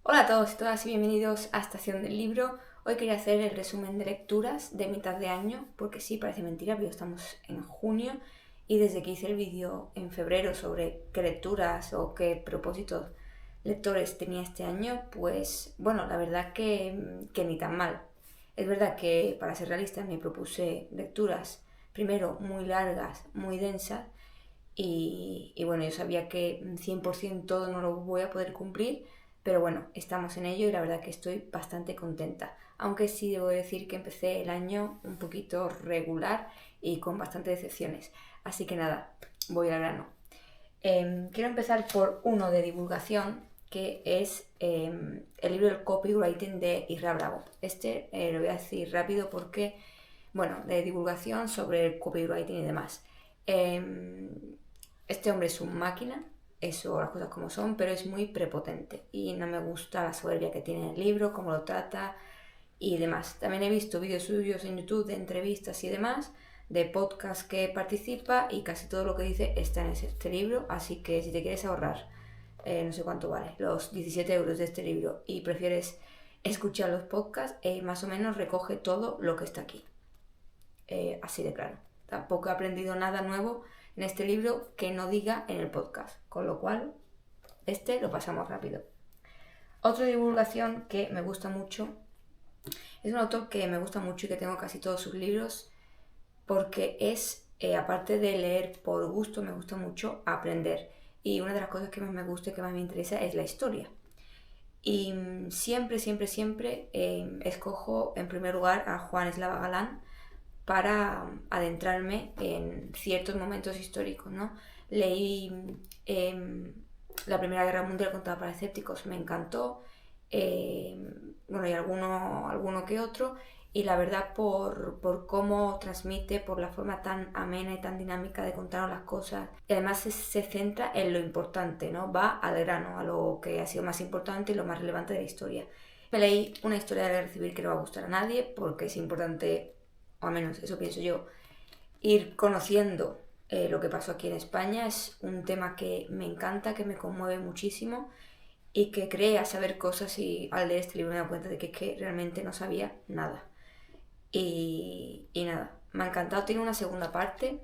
Hola a todos y todas y bienvenidos a Estación del Libro. Hoy quería hacer el resumen de lecturas de mitad de año, porque sí, parece mentira, pero estamos en junio y desde que hice el vídeo en febrero sobre qué lecturas o qué propósitos lectores tenía este año, pues bueno, la verdad que ni tan mal. Es verdad que para ser realista me propuse lecturas primero muy largas, muy densas y bueno, yo sabía que 100% todo no lo voy a poder cumplir, pero bueno, estamos en ello y la verdad que estoy bastante contenta. Aunque sí debo decir que empecé el año un poquito regular y con bastantes decepciones. Así que nada, voy al grano. Quiero empezar por uno de divulgación, que es el libro del copywriting de Isra Bravo. Lo voy a decir rápido porque, bueno, de divulgación sobre el copywriting y demás. Este hombre es un máquina, eso las cosas como son, pero es muy prepotente y no me gusta la soberbia que tiene el libro, cómo lo trata y demás. También he visto vídeos suyos en YouTube de entrevistas y demás, de podcast que participa y casi todo lo que dice está en este libro, así que si te quieres ahorrar, no sé cuánto vale, los 17 euros de este libro y prefieres escuchar los podcasts, más o menos recoge todo lo que está aquí. Así de claro. Tampoco he aprendido nada nuevo en este libro que no diga en el podcast, con lo cual lo pasamos rápido. Otra divulgación que me gusta mucho es un autor que me gusta mucho y que tengo casi todos sus libros porque aparte de leer por gusto, me gusta mucho aprender. Y una de las cosas que más me gusta y que más me interesa es la historia. Y siempre escojo en primer lugar a Juan Eslava Galán para adentrarme en ciertos momentos históricos, ¿no? Leí la Primera Guerra Mundial contada para escépticos, me encantó, bueno, y alguno que otro, y la verdad por cómo transmite, por la forma tan amena y tan dinámica de contar las cosas, y además se centra en lo importante, ¿no? Va al grano, a lo que ha sido más importante y lo más relevante de la historia. Me leí una historia de la Guerra Civil que no va a gustar a nadie, porque es importante, o al menos eso pienso yo, ir conociendo lo que pasó aquí en España. Es un tema que me encanta, que me conmueve muchísimo y que crea saber cosas, y al leer este libro me he dado cuenta de que realmente no sabía nada. Y nada, me ha encantado. Tiene una segunda parte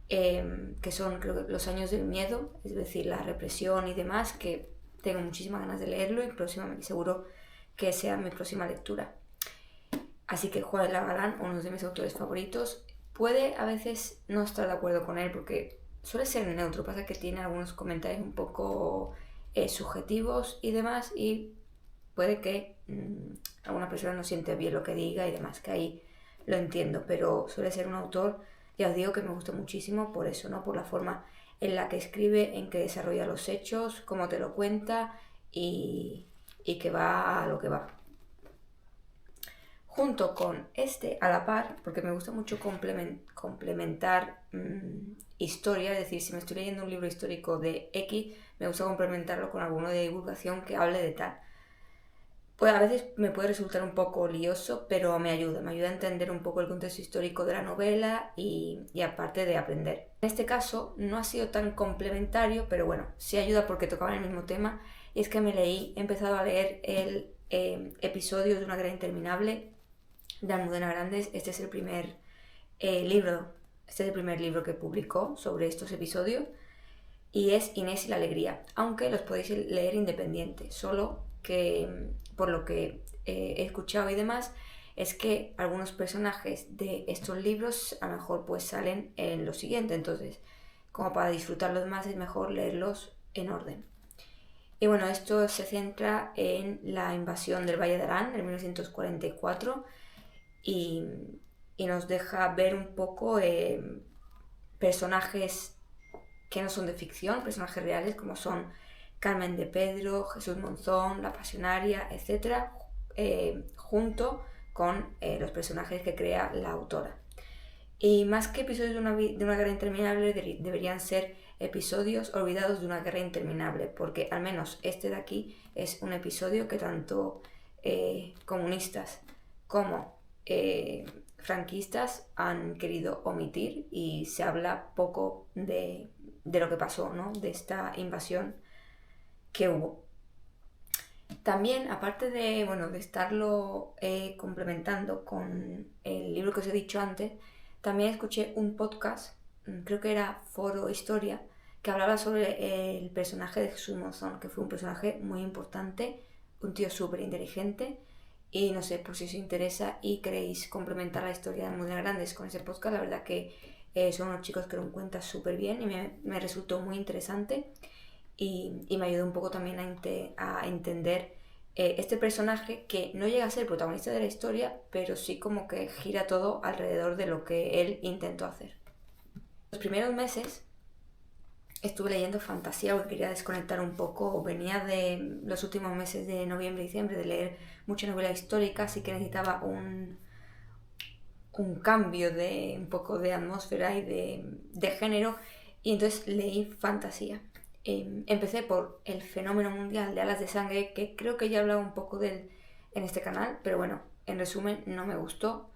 que son, creo que, los años del miedo, es decir, la represión y demás, que tengo muchísimas ganas de leerlo y próximamente seguro que sea mi próxima lectura. Así que Juan Eslava Galán, uno de mis autores favoritos, puede a veces no estar de acuerdo con él porque suele ser neutro, pasa que tiene algunos comentarios un poco subjetivos y demás, y puede que alguna persona no siente bien lo que diga y demás, que ahí lo entiendo, pero suele ser un autor, ya os digo, que me gusta muchísimo por eso, ¿no? Por la forma en la que escribe, en que desarrolla los hechos, cómo te lo cuenta y que va a lo que va. Junto con a la par, porque me gusta mucho complementar historia, es decir, si me estoy leyendo un libro histórico de X, me gusta complementarlo con alguno de divulgación que hable de tal. Pues a veces me puede resultar un poco lioso, pero me ayuda a entender un poco el contexto histórico de la novela y aparte de aprender. En este caso no ha sido tan complementario, pero bueno, sí ayuda porque tocaba el mismo tema, y es que he empezado a leer el episodio de Una guerra interminable de Almudena Grandes. Este es el primer libro que publicó sobre estos episodios, y es Inés y la alegría, aunque los podéis leer independiente, solo que por lo que he escuchado y demás es que algunos personajes de estos libros a lo mejor pues salen en lo siguiente, entonces como para disfrutarlos más es mejor leerlos en orden. Y bueno, esto se centra en la invasión del Valle de Arán en 1944 y nos deja ver un poco personajes que no son de ficción, personajes reales como son Carmen de Pedro, Jesús Monzón, La Pasionaria, etc., junto con los personajes que crea la autora. Y más que episodios de una guerra interminable, deberían ser episodios olvidados de una guerra interminable, porque al menos este de aquí es un episodio que tanto comunistas como franquistas han querido omitir, y se habla poco de lo que pasó, ¿no? De esta invasión que hubo. También, aparte de, bueno, de estarlo complementando con el libro que os he dicho antes, también escuché un podcast, creo que era Foro Historia, que hablaba sobre el personaje de Jesús Monzón, que fue un personaje muy importante, un tío súper inteligente, y no sé, por si os interesa y queréis complementar la historia de Mudena Grandes con ese podcast, la verdad que son unos chicos que lo cuentan súper bien y me resultó muy interesante y me ayudó un poco también a entender este personaje que no llega a ser protagonista de la historia, pero sí como que gira todo alrededor de lo que él intentó hacer. Los primeros meses estuve leyendo fantasía porque quería desconectar un poco, venía de los últimos meses de noviembre y diciembre de leer mucha novela histórica, así que necesitaba un cambio de un poco de atmósfera y de género, y entonces leí fantasía. Empecé por El fenómeno mundial de Alas de Sangre, que creo que ya he hablado un poco de él en este canal, pero bueno, en resumen, no me gustó.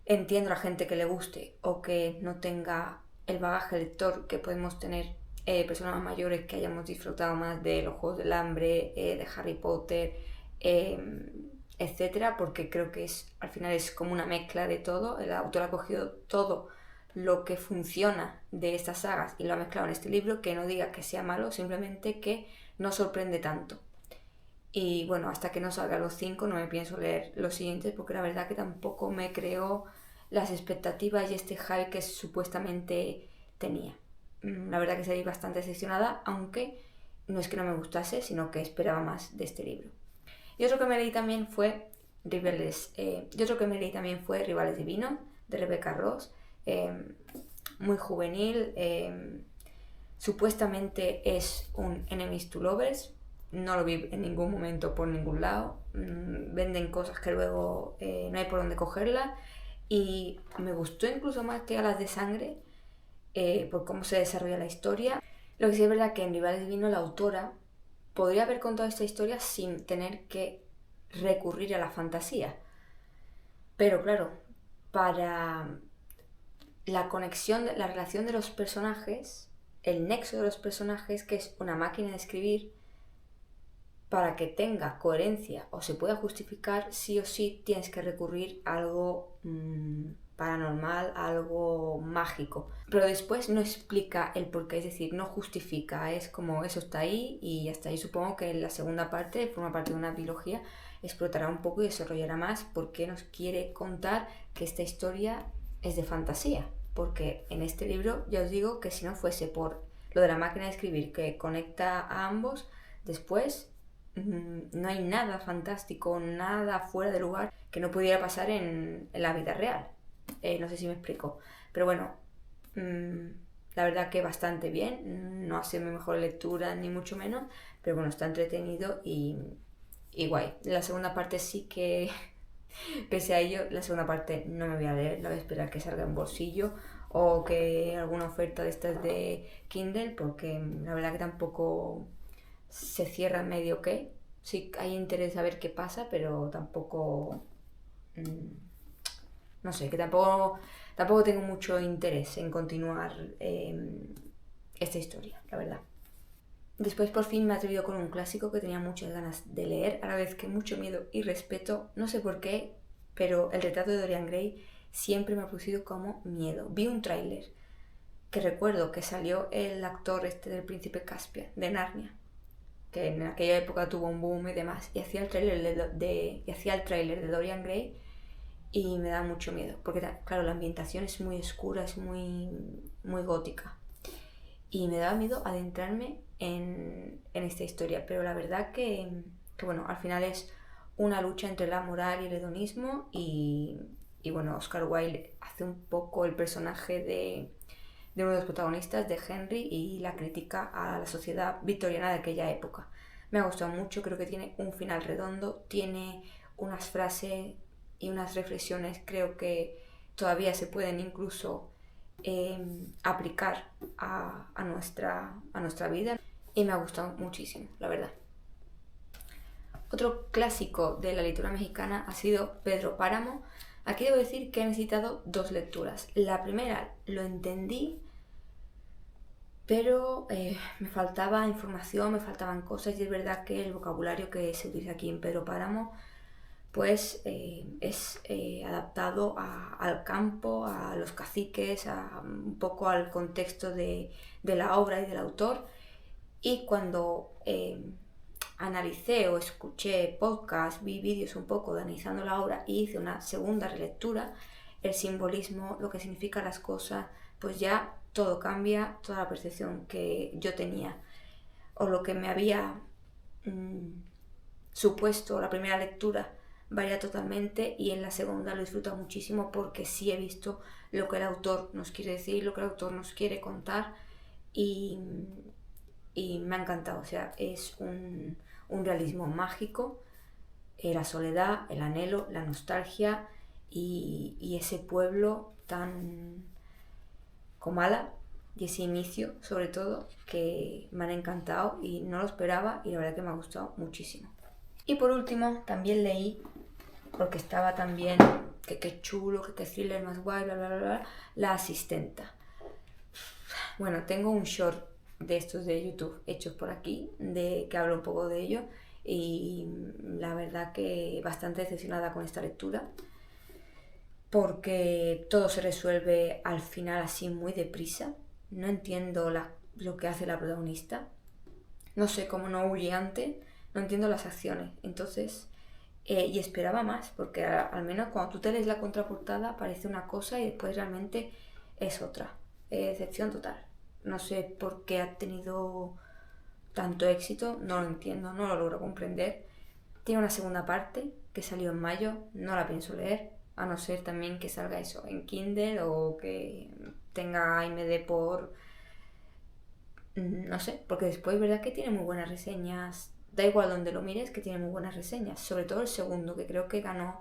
Entiendo a la gente que le guste o que no tenga el bagaje lector que podemos tener personas más mayores que hayamos disfrutado más de los Juegos del Hambre, de Harry Potter, etcétera, porque creo que al final es como una mezcla de todo. El autor ha cogido todo lo que funciona de estas sagas y lo ha mezclado en este libro, que no diga que sea malo, simplemente que no sorprende tanto. Y bueno, hasta que no salga los 5 no me pienso leer los siguientes, porque la verdad que tampoco me creó las expectativas y este hype que supuestamente tenía. La verdad que salí bastante decepcionada, aunque no es que no me gustase, sino que esperaba más de este libro. Y otro que me leí también fue Rivales Divinos, de Rebecca Ross, muy juvenil, supuestamente es un Enemies to Lovers, no lo vi en ningún momento por ningún lado, venden cosas que luego no hay por dónde cogerlas, y me gustó incluso más que Alas de Sangre, por cómo se desarrolla la historia. Lo que sí es verdad que en Rivales Divinos la autora podría haber contado esta historia sin tener que recurrir a la fantasía. Pero claro, para la conexión, la relación de los personajes, el nexo de los personajes, que es una máquina de escribir, para que tenga coherencia o se pueda justificar, sí o sí tienes que recurrir a algo paranormal, algo mágico. Pero después no explica el porqué, es decir, no justifica, es como eso está ahí y hasta ahí. Supongo que en la segunda parte, forma parte de una biología, explotará un poco y desarrollará más por qué nos quiere contar que esta historia es de fantasía. Porque en este libro ya os digo que si no fuese por lo de la máquina de escribir que conecta a ambos, después no hay nada fantástico, nada fuera de lugar que no pudiera pasar en la vida real. No sé si me explico. Pero bueno, la verdad que bastante bien. No ha sido mi mejor lectura, ni mucho menos. Pero bueno, está entretenido y guay. La segunda parte sí que, pese a ello, la segunda parte no me voy a leer. La voy a esperar que salga en bolsillo o que alguna oferta de estas de Kindle, porque la verdad que tampoco se cierra en medio que. Sí hay interés a ver qué pasa, pero tampoco... no sé, que tampoco tengo mucho interés en continuar esta historia, la verdad. Después por fin me he atrevido con un clásico que tenía muchas ganas de leer, a la vez que mucho miedo y respeto, no sé por qué, pero El retrato de Dorian Gray siempre me ha producido como miedo. Vi un tráiler que recuerdo que salió el actor este del Príncipe Caspian, de Narnia, que en aquella época tuvo un boom y demás, y hacía el tráiler de Dorian Gray y me da mucho miedo, porque claro, la ambientación es muy oscura, es muy, muy gótica, y me daba miedo adentrarme en esta historia, pero la verdad que bueno, al final es una lucha entre la moral y el hedonismo, y bueno, Oscar Wilde hace un poco el personaje de uno de los protagonistas, de Henry, y la crítica a la sociedad victoriana de aquella época. Me ha gustado mucho, creo que tiene un final redondo, tiene unas frases y unas reflexiones, creo que todavía se pueden incluso aplicar a nuestra vida, y me ha gustado muchísimo, la verdad. Otro clásico de la literatura mexicana ha sido Pedro Páramo. Aquí debo decir que he necesitado 2 lecturas. La primera lo entendí, pero me faltaba información, me faltaban cosas, y es verdad que el vocabulario que se utiliza aquí en Pedro Páramo pues es adaptado al campo, a los caciques, un poco al contexto de la obra y del autor. Y cuando analicé o escuché podcasts, vi vídeos un poco de analizando la obra y hice una segunda relectura, el simbolismo, lo que significan las cosas, pues ya todo cambia, toda la percepción que yo tenía o lo que me había supuesto la primera lectura varía totalmente, y en la segunda lo disfruto muchísimo porque sí he visto lo que el autor nos quiere decir, lo que el autor nos quiere contar, y, y me ha encantado. O sea, es un realismo mágico, la soledad, el anhelo, la nostalgia y ese pueblo tan Comala y ese inicio, sobre todo, que me han encantado y no lo esperaba, y la verdad que me ha gustado muchísimo. Y por último, también leí, porque estaba también, que qué chulo, que qué thriller más guay, bla, bla, bla, bla, La asistenta. Bueno, tengo un short de estos de YouTube hechos por aquí, que hablo un poco de ello, y la verdad que bastante decepcionada con esta lectura, porque todo se resuelve al final así muy deprisa. No entiendo lo que hace la protagonista. No sé cómo no huye antes, no entiendo las acciones. Entonces, y esperaba más, porque al menos cuando tú te lees la contraportada parece una cosa y después realmente es otra. Decepción total. No sé por qué ha tenido tanto éxito, no lo entiendo, no lo logro comprender. Tiene una segunda parte que salió en mayo, no la pienso leer, a no ser también que salga eso en Kindle o que tenga AMD por... no sé, porque después es verdad que tiene muy buenas reseñas. Da igual donde lo mires, que tiene muy buenas reseñas. Sobre todo el segundo, que creo que ganó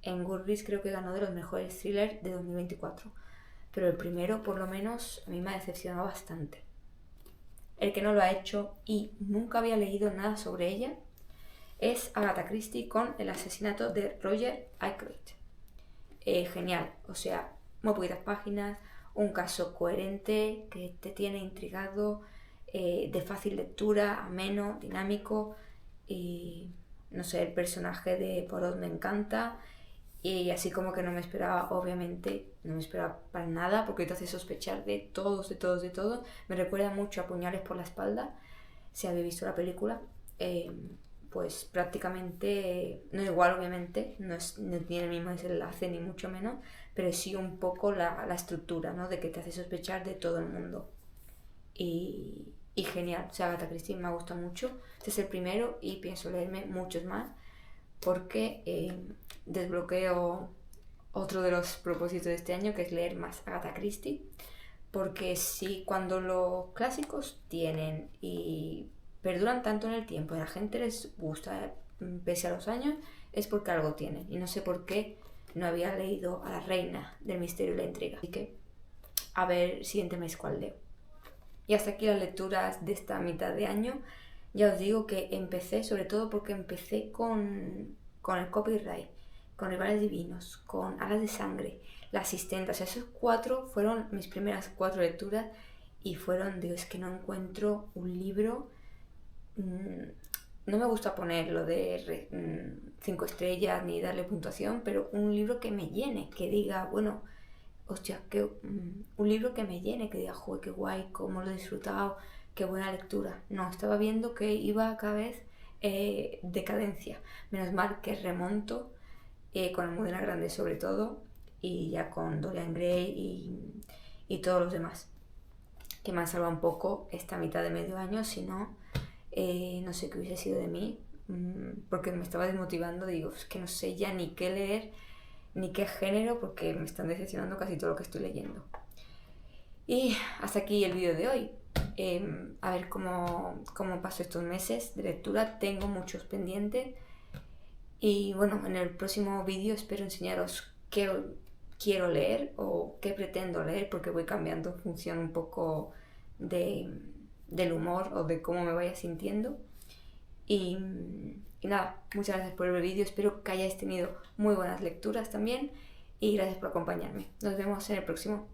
en Goodreads, creo que ganó de los mejores thrillers de 2024. Pero el primero, por lo menos, a mí me ha decepcionado bastante. El que no lo ha hecho y nunca había leído nada sobre ella es Agatha Christie con El asesinato de Roger Ackroyd. Genial, o sea, muy poquitas páginas, un caso coherente que te tiene intrigado, de fácil lectura, ameno, dinámico, y no sé, el personaje de Poirot me encanta, y así como que no me esperaba, obviamente, no me esperaba para nada, porque te hace sospechar de todos, de todos, de todos. Me recuerda mucho a Puñales por la espalda, si habéis visto la película. Pues prácticamente, no igual obviamente, no tiene el mismo desenlace ni mucho menos, pero sí un poco la estructura, ¿no? De que te hace sospechar de todo el mundo. Y genial, o sea, Agatha Christie me ha gustado mucho. Este es el primero y pienso leerme muchos más, porque desbloqueo otro de los propósitos de este año, que es leer más Agatha Christie, porque sí, cuando los clásicos tienen y perduran tanto en el tiempo y a la gente les gusta pese a los años, es porque algo tienen, y no sé por qué no había leído a La reina del misterio y la intriga, así que a ver siguiente mes cuál leo. Y hasta aquí las lecturas de esta mitad de año. Ya os digo que empecé, sobre todo porque empecé con el copyright, con Rivales Divinos, con Alas de Sangre, La asistenta. O sea, esos 4 fueron mis primeras 4 lecturas, y fueron, digo, es que no encuentro un libro. No me gusta poner lo de 5 estrellas ni darle puntuación, pero un libro que me llene, que diga, bueno, hostia, un libro que me llene, que diga, joder, qué guay, cómo lo he disfrutado, qué buena lectura. No, estaba viendo que iba cada vez decadencia. Menos mal que remonto, con Almudena Grande sobre todo, y ya con Dorian Gray y todos los demás, que me han salvado un poco esta mitad de medio año. Si no, no sé qué hubiese sido de mí, porque me estaba desmotivando. Digo, es que no sé ya ni qué leer, ni qué género, porque me están decepcionando casi todo lo que estoy leyendo. Y hasta aquí el vídeo de hoy. A ver cómo paso estos meses de lectura. Tengo muchos pendientes. Y bueno, en el próximo vídeo espero enseñaros qué quiero leer o qué pretendo leer, porque voy cambiando en función un poco del humor o de cómo me vaya sintiendo. Y nada, muchas gracias por el vídeo, espero que hayáis tenido muy buenas lecturas también, y gracias por acompañarme. Nos vemos en el próximo.